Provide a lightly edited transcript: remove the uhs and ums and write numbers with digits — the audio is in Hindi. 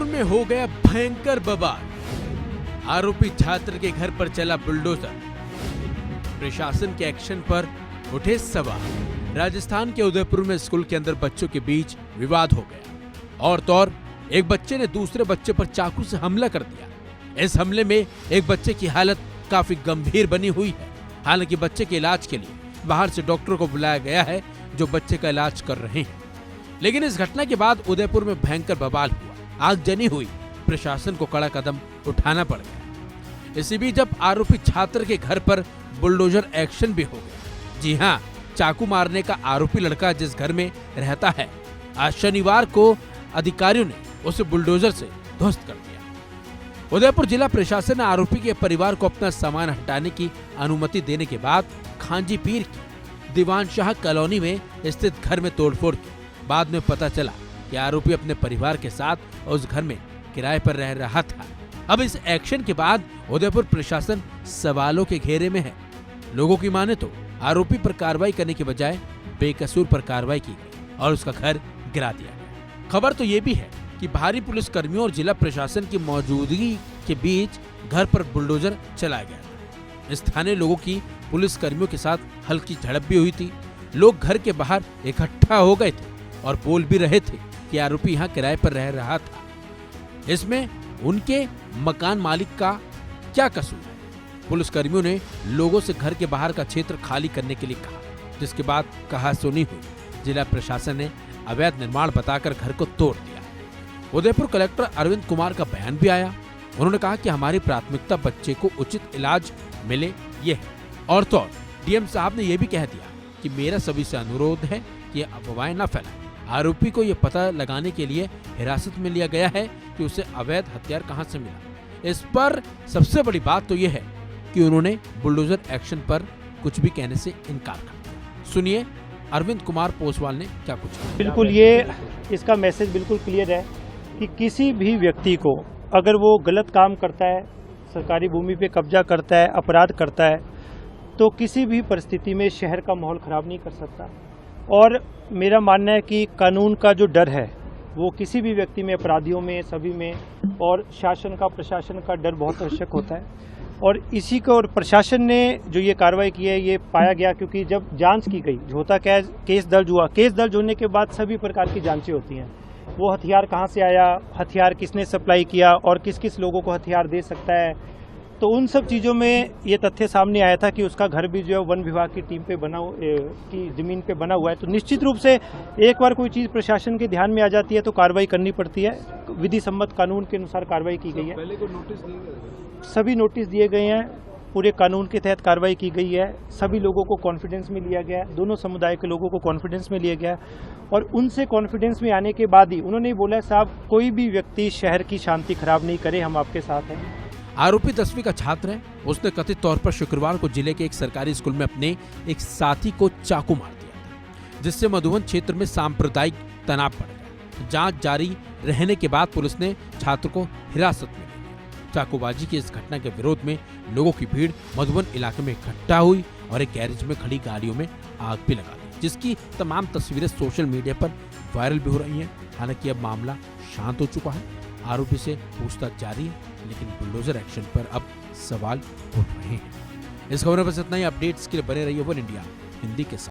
में हो गया भयंकर बवाल। आरोपी छात्र के घर पर चला बुलडोजर। प्रशासन के एक्शन पर उठे सवाल। राजस्थान के उदयपुर में स्कूल के अंदर बच्चों के बीच विवाद हो गया। और तो और एक बच्चे ने दूसरे बच्चे पर चाकू से हमला कर दिया। इस हमले में एक बच्चे की हालत काफी गंभीर बनी हुई है। हालांकि बच्चे के इलाज के लिए बाहर से डॉक्टर को बुलाया गया है जो बच्चे का इलाज कर रहे हैं। लेकिन इस घटना के बाद उदयपुर में भयंकर बवाल हुआ, आगजनी हुई। प्रशासन को कड़ा कदम उठाना पड़ गया। इसी बीच जब आरोपी छात्र के घर पर बुलडोजर एक्शन भी हो गया। जी हां, चाकू मारने का आरोपी लड़का जिस घर में रहता है, आज शनिवार को अधिकारियों ने उसे बुलडोजर से ध्वस्त कर दिया। उदयपुर जिला प्रशासन ने आरोपी के परिवार को अपना सामान हटाने की अनुमति देने के बाद खांजी पीर की दीवान शाह कॉलोनी में स्थित घर में तोड़फोड़ की। बाद में पता चला कि आरोपी अपने परिवार के साथ उस घर में किराए पर रह रहा था। अब इस एक्शन के बाद उदयपुर प्रशासन सवालों के घेरे में है। लोगों की माने तो आरोपी पर कार्रवाई करने के बजाय बेकसूर पर कार्रवाई की गई और उसका घर गिरा दिया गया। खबर तो ये भी है कि भारी पुलिस कर्मियों और जिला प्रशासन की मौजूदगी के बीच घर पर बुलडोजर चलाया गया। स्थानीय लोगों की पुलिस कर्मियों के साथ हल्की झड़प भी हुई थी। लोग घर के बाहर इकट्ठा हो गए थे और बोल भी रहे थे कि आरोपी यहाँ किराए पर रह रहा था। इसमें उनके मकान मालिक का क्या कसूर है? पुलिस कर्मियों ने लोगों से घर के बाहर का क्षेत्र खाली करने के लिए कहा, जिसके बाद कहासुनी हुई। जिला प्रशासन ने अवैध निर्माण बताकर घर को तोड़ दिया। उदयपुर कलेक्टर अरविंद कुमार का बयान भी आया। उन्होंने कहा कि हमारी प्राथमिकता बच्चे को उचित इलाज मिले ये है। और तो और डीएम साहब ने यह भी कह दिया कि मेरा सभी से अनुरोध है कि अफवाहें न फैलाएं। आरोपी को यह पता लगाने के लिए हिरासत में लिया गया है कि उसे अवैध हथियार कहां से मिला। इस पर सबसे बड़ी बात तो यह है कि उन्होंने बुलडोजर एक्शन पर कुछ भी कहने से इनकार कर दिया। सुनिए अरविंद कुमार पोसवाल ने क्या कुछ कहा। बिल्कुल, ये इसका मैसेज बिल्कुल क्लियर है कि किसी भी व्यक्ति को अगर वो गलत काम करता है, सरकारी भूमि पे कब्जा करता है, अपराध करता है, तो किसी भी परिस्थिति में शहर का माहौल खराब नहीं कर सकता। और मेरा मानना है कि कानून का जो डर है वो किसी भी व्यक्ति में, अपराधियों में, सभी में, और शासन का, प्रशासन का डर बहुत आवश्यक होता है। और इसी को, और प्रशासन ने जो ये कार्रवाई की है ये पाया गया क्योंकि जब जांच की गई, होता क्या है, केस दर्ज हुआ। केस दर्ज होने के बाद सभी प्रकार की जांचें होती हैं। वो हथियार कहाँ से आया, हथियार किसने सप्लाई किया और किस किस लोगों को हथियार दे सकता है, तो उन सब चीज़ों में ये तथ्य सामने आया था कि उसका घर भी जो है वन विभाग की टीम पे की ज़मीन पे बना हुआ है। तो निश्चित रूप से एक बार कोई चीज़ प्रशासन के ध्यान में आ जाती है तो कार्रवाई करनी पड़ती है। विधि सम्मत कानून के अनुसार कार्रवाई की गई है। पहले को नोटिस दिए गए? सभी नोटिस दिए गए हैं। पूरे कानून के तहत कार्रवाई की गई है। सभी लोगों को कॉन्फिडेंस में लिया गया है। दोनों समुदाय के लोगों को कॉन्फिडेंस में लिया गया है और उनसे कॉन्फिडेंस में आने के बाद ही उन्होंने बोला, साहब कोई भी व्यक्ति शहर की शांति खराब नहीं करे, हम आपके साथ हैं। आरोपी 10वीं का छात्र है। उसने कथित तौर पर शुक्रवार को जिले के एक सरकारी स्कूल में अपने एक साथी को चाकू मार दिया था, जिससे मधुबन क्षेत्र में सांप्रदायिक तनाव बढ़ गया। जांच जारी रहने के बाद पुलिस ने छात्र को हिरासत में ले लिया। चाकूबाजी की इस घटना के विरोध में लोगों की भीड़ मधुबन इलाके में इकट्ठा हुई और एक गैरेज में खड़ी गाड़ियों में आग भी लगा दी, जिसकी तमाम तस्वीरें सोशल मीडिया पर वायरल भी हो रही हैं। हालांकि अब मामला शांत हो चुका है। आरोपी से पूछताछ जारी है, लेकिन बुलडोजर एक्शन पर अब सवाल उठ रहे हैं। इस खबर में बस इतना ही। अपडेट्स के लिए बने रहिए वन इंडिया हिंदी के साथ।